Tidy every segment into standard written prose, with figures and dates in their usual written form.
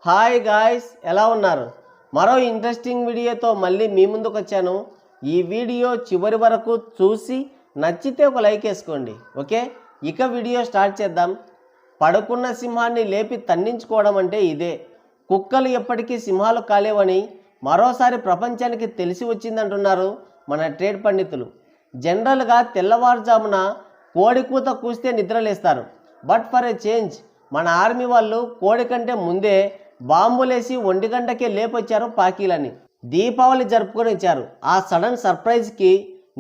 Hi guys, ఎలా ఉన్నారు? మరో ఇంట్రెస్టింగ్ వీడియోతో మళ్ళీ మీ ముందుకు వచ్చాను. ఈ వీడియో చివరి వరకు చూసి నచ్చితే ఒక లైక్ వేసుకోండి. ఓకే, ఇక వీడియో స్టార్ట్ చేద్దాం. పడుకున్న సింహాన్ని లేపి తన్నించుకోవడం అంటే ఇదే. కుక్కలు ఎప్పటికీ సింహాలు కాలేవని మరోసారి ప్రపంచానికి తెలిసి వచ్చిందంటున్నారు మన ట్రేడ్ పండితులు. జనరల్గా తెల్లవారుజామున కోడి కూత కూస్తే నిద్రలేస్తారు. బట్ ఫర్ ఏ చేంజ్ మన ఆర్మీ వాళ్ళు కోడి కంటే ముందే బాంబులేసి 1 గంటకే లేపొచ్చారు పాకీలని. దీపావళి జరుపుకొని ఇచ్చారు. ఆ సడన్ సర్ప్రైజ్కి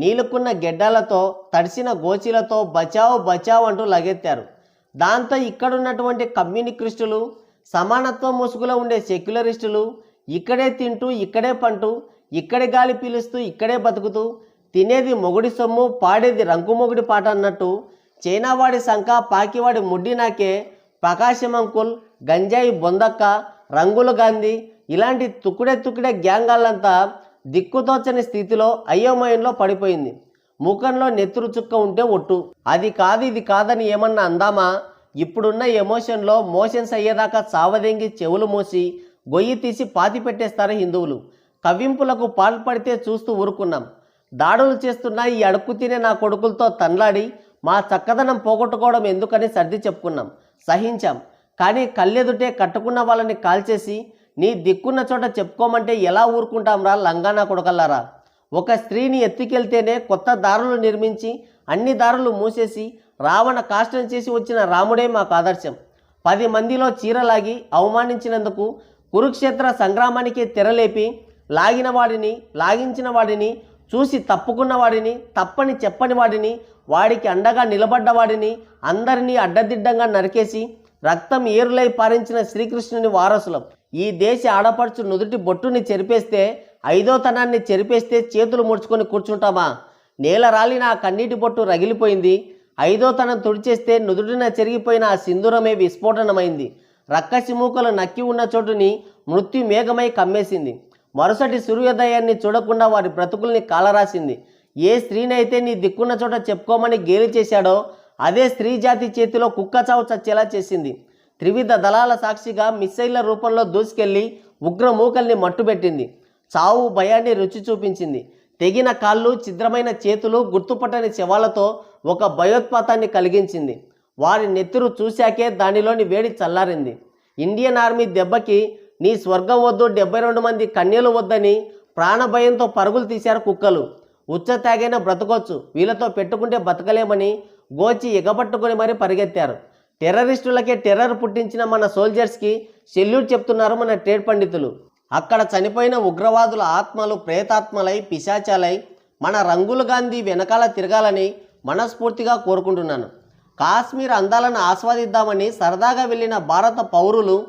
నీలుకున్న గెడ్డాలతో తడిసిన గోచీలతో బచావ్ బచావ్ అంటూ లగెత్తారు. దాంతో ఇక్కడున్నటువంటి కమ్యూనిస్టులు, సమానత్వం ముసుగులో ఉండే సెక్యులరిస్టులు ఇక్కడే తింటూ ఇక్కడే పంటూ ఇక్కడే గాలి పీలుస్తూ ఇక్కడే బతుకుతూ తినేది మొగుడి సొమ్ము పాడేది రంకు మొగుడి పాట అన్నట్టు చైనావాడి సంఖ పాకివాడి ముడ్డి నాకే ప్రకాశం అంకుల్, గంజాయి బొందక్క, రంగులు గాంధీ ఇలాంటి తుక్కుడే గ్యాంగాళ్ళంతా దిక్కుతోచని స్థితిలో అయోమయంలో పడిపోయింది. ముఖంలో నెత్తురు చుక్క ఉంటే ఒట్టు. అది కాదు ఇది కాదని ఏమన్నా అందామా? ఇప్పుడున్న ఎమోషన్లో మోషన్స్ అయ్యేదాకా చావదెంగి చెవులు మూసి గొయ్యి తీసి పాతి పెట్టేస్తారు హిందువులు. కవ్వింపులకు పాల్పడితే చూస్తూ ఊరుకున్నాం. దాడులు చేస్తున్న ఈ అడుక్కు తినే నా కొడుకులతో తన్లాడి మా చక్కదనం పోగొట్టుకోవడం ఎందుకని సర్ది చెప్పుకున్నాం, సహించాం. కానీ కళ్ళెదుటే కట్టుకున్న వాళ్ళని కాల్చేసి నీ దిక్కున్న చోట చెప్పుకోమంటే ఎలా ఊరుకుంటాంరా లంగానా కొడకల్లారా? ఒక స్త్రీని ఎత్తుకెళ్తేనే కొత్త దారులు నిర్మించి అన్ని దారులు మూసేసి రావణ కాష్టం చేసి వచ్చిన రాముడే మాకు ఆదర్శం. 10 మందిలో చీరలాగి అవమానించినందుకు కురుక్షేత్ర సంగ్రామానికి తెరలేపి లాగించిన వాడిని చూసి తప్పుకున్న వాడిని, తప్పని చెప్పని వాడిని, వాడికి అండగా నిలబడ్డవాడిని అందరినీ అడ్డదిడ్డంగా నరికేసి రక్తం ఏరులై పారించిన శ్రీకృష్ణుని వారసులం. ఈ దేశ ఆడపడుచు నుదుటి బొట్టుని చెరిపేస్తే, 5వ తనాన్ని చెరిపేస్తే చేతులు ముడుచుకొని కూర్చుంటామా? నేల రాలిన ఆ కన్నీటి బొట్టు రగిలిపోయింది. 5వ తనం తుడిచేస్తే నుదుటిన చెరిగిపోయిన ఆ సింధూరమే విస్ఫోటనమైంది. రక్కసి మూకలు నక్కి ఉన్న చోటుని మృత్యు మేఘమై కమ్మేసింది. మరుసటి సూర్యోదయాన్ని చూడకుండా వారి బ్రతుకుల్ని కాలరాసింది. ఏ స్త్రీనైతే నీ దిక్కున్న చోట చెప్పుకోమని గేలి చేశాడో అదే స్త్రీ జాతి చేతిలో కుక్క చావు చచ్చేలా చేసింది. త్రివిధ దళాల సాక్షిగా మిస్సైళ్ల రూపంలో దూసుకెళ్లి ఉగ్ర మూకల్ని మట్టుబెట్టింది. చావు భయాన్ని రుచి చూపించింది. తెగిన కాళ్ళు, ఛిద్రమైన చేతులు, గుర్తుపట్టని శవాలతో ఒక భయోత్పాతాన్ని కలిగించింది. వారి నెత్తురు చూశాకే దానిలోని వేడి చల్లారింది. ఇండియన్ ఆర్మీ దెబ్బకి నీ స్వర్గం వద్దు, 72 మంది కన్యలు వద్దని ప్రాణభయంతో పరుగులు తీశారు కుక్కలు. ఉచ్చ తాగైనా బ్రతకొచ్చు, వీళ్ళతో పెట్టుకుంటే బతకలేమని గోచి ఎగబట్టుకొని మరీ పరిగెత్తారు. టెర్రరిస్టులకే టెర్రర్ పుట్టించిన మన సోల్జర్స్కి సెల్యూట్ చెప్తున్నారు మన ట్రేడ్ పండితులు. అక్కడ చనిపోయిన ఉగ్రవాదుల ఆత్మలు ప్రేతాత్మలై పిశాచాలై మన రంగులు గాంధీ వెనకాల తిరగాలని మనస్ఫూర్తిగా కోరుకుంటున్నాను. కాశ్మీర్ అందాలను ఆస్వాదిద్దామని సరదాగా వెళ్ళిన భారత పౌరులు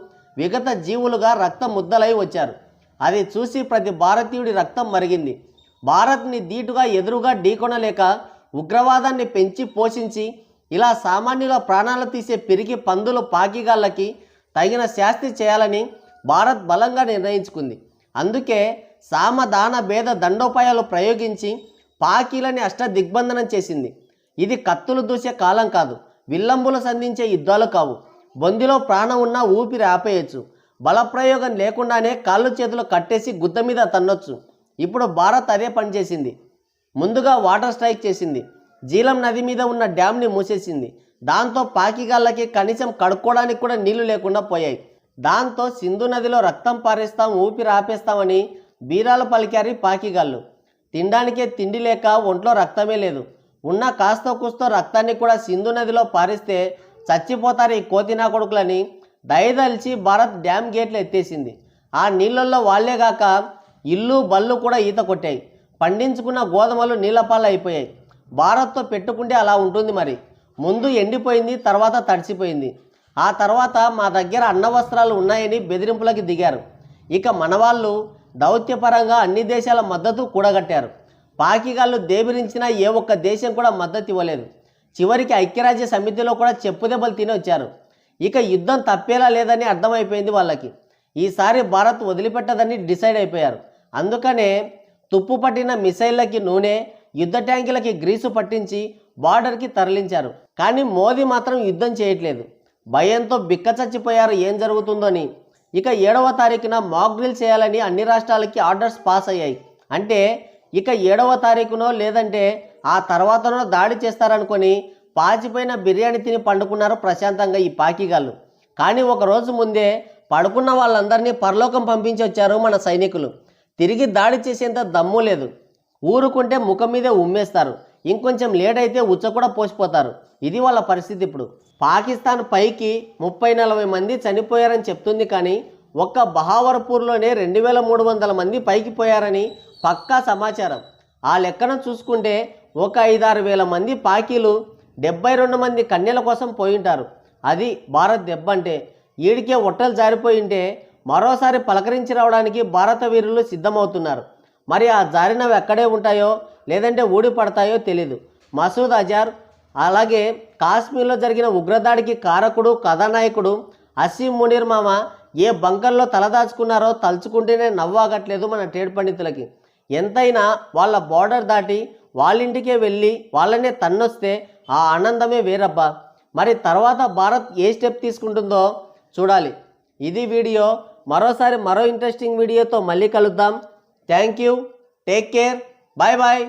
విగత జీవులుగా రక్త ముద్దలై వచ్చారు. అది చూసి ప్రతి భారతీయుడి రక్తం మరిగింది. భారత్ని ధీటుగా ఎదురుగా ఢీకొనలేక ఉగ్రవాదాన్ని పెంచి పోషించి ఇలా సామాన్యుల ప్రాణాలు తీసే పిరికి పందులు పాకిగాళ్ళకి తగిన శాస్తి చేయాలని భారత్ బలంగా నిర్ణయించుకుంది. అందుకే సామదాన భేద దండోపాయాలు ప్రయోగించి పాకీలని అష్టదిగ్బంధనం చేసింది. ఇది కత్తులు దూసే కాలం కాదు, విల్లంబులు సంధించే యుద్ధాలు కావు. బొందిలో ప్రాణం ఉన్నా ఊపిరి ఆపేయచ్చు. బలప్రయోగం లేకుండానే కాళ్ళు చేతులు కట్టేసి గుద్ద మీద తన్నొచ్చు. ఇప్పుడు భారత్ అదే పనిచేసింది. ముందుగా వాటర్ స్ట్రైక్ చేసింది. జీలం నది మీద ఉన్న డ్యామ్ని మూసేసింది. దాంతో పాకిగాళ్ళకి కనీసం కడుక్కోవడానికి కూడా నీళ్లు లేకుండా పోయాయి. దాంతో సింధు నదిలో రక్తం పారేస్తాం, ఊపిరి ఆపేస్తామని బీరాలు పలికారు పాకిగాళ్ళు. తినడానికే తిండి లేక ఒంట్లో రక్తమే లేదు. ఉన్న కాస్తో కూస్తో రక్తాన్ని కూడా సింధు నదిలో పారిస్తే చచ్చిపోతారు ఈ కోతినా కొడుకులని దయదలిచి భారత్ డ్యామ్ గేట్లు ఎత్తేసింది. ఆ నీళ్ళల్లో వాళ్లేగాక ఇల్లు బళ్ళు కూడా ఈత కొట్టాయి. పండించుకున్న గోధుమలు నీళ్ళపాలు అయిపోయాయి. భారత్తో పెట్టుకుంటే అలా ఉంటుంది మరి. ముందు ఎండిపోయింది, తర్వాత తడిసిపోయింది. ఆ తర్వాత మా దగ్గర అన్న వస్త్రాలు ఉన్నాయని బెదిరింపులకి దిగారు. ఇక మనవాళ్ళు దౌత్యపరంగా అన్ని దేశాల మద్దతు కూడగట్టారు. పాకిగాళ్ళు దేబిరించినా ఏ ఒక్క దేశం కూడా మద్దతు ఇవ్వలేదు. చివరికి ఐక్యరాజ్య సమితిలో కూడా చెప్పుదెబ్బలు తిని వచ్చారు. ఇక యుద్ధం తప్పేలా లేదని అర్థమైపోయింది వాళ్ళకి. ఈసారి భారత్ వదిలిపెట్టదని డిసైడ్ అయిపోయారు. అందుకనే తుప్పు పట్టిన మిసైళ్ళకి నూనె, యుద్ధ ట్యాంకులకి గ్రీసు పట్టించి బార్డర్కి తరలించారు. కానీ మోదీ మాత్రం యుద్ధం చేయట్లేదు. భయంతో బిక్కచచ్చిపోయారు ఏం జరుగుతుందని. ఇక 7వ తారీఖున మాక్ డ్రిల్ చేయాలని అన్ని రాష్ట్రాలకి ఆర్డర్స్ పాస్ అయ్యాయి. అంటే ఇక 7వ తారీఖునో లేదంటే ఆ తర్వాతనో దాడి చేస్తారనుకొని పాచిపోయిన బిర్యానీ తిని పండుకున్నారు ప్రశాంతంగా ఈ పాకిగాళ్ళు. కానీ ఒకరోజు ముందే పడుకున్న వాళ్ళందరినీ పరలోకం పంపించి వచ్చారు మన సైనికులు. తిరిగి దాడి చేసేంత దమ్ము లేదు. ఊరుకుంటే ముఖం మీదే ఉమ్మేస్తారు, ఇంకొంచెం లేట్ అయితే ఉచ్చ కూడా పోసిపోతారు. ఇది వాళ్ళ పరిస్థితి. ఇప్పుడు పాకిస్తాన్ పైకి 30-40 మంది చనిపోయారని చెప్తుంది, కానీ ఒక్క బహావర్పూర్లోనే 2300 మంది పైకి పోయారని పక్కా సమాచారం. ఆ లెక్కన చూసుకుంటే ఒక 5-6 వేల మంది పాకీలు 72 మంది కన్యల కోసం పోయింటారు. అది భారత్ దెబ్బ అంటే. ఈడికే ఒట్టలు జారిపోయింటే మరోసారి పలకరించి రావడానికి భారత వీరులు సిద్ధమవుతున్నారు. మరి ఆ జారినవి ఎక్కడే ఉంటాయో లేదంటే ఊడి పడతాయో తెలీదు. మసూద్ అజార్ అలాగే కాశ్మీర్లో జరిగిన ఉగ్రదాడికి కారకుడు కథానాయకుడు అసీం మునీర్ మామ ఏ బంకర్లో తలదాచుకున్నారో తలుచుకుంటేనే నవ్వాగట్లేదు మన ట్రేడ్ పండితులకి. ఎంతైనా వాళ్ళ బార్డర్ దాటి వాళ్ళింటికే వెళ్ళి వాళ్ళనే తన్నొస్తే ఆ ఆనందమే వేరబ్బా. మరి తర్వాత భారత్ ఏ స్టెప్ తీసుకుంటుందో చూడాలి. ఇది వీడియో. మరోసారి మరో ఇంట్రెస్టింగ్ వీడియోతో మళ్ళీ కలుద్దాం. Thank you, take care, bye bye.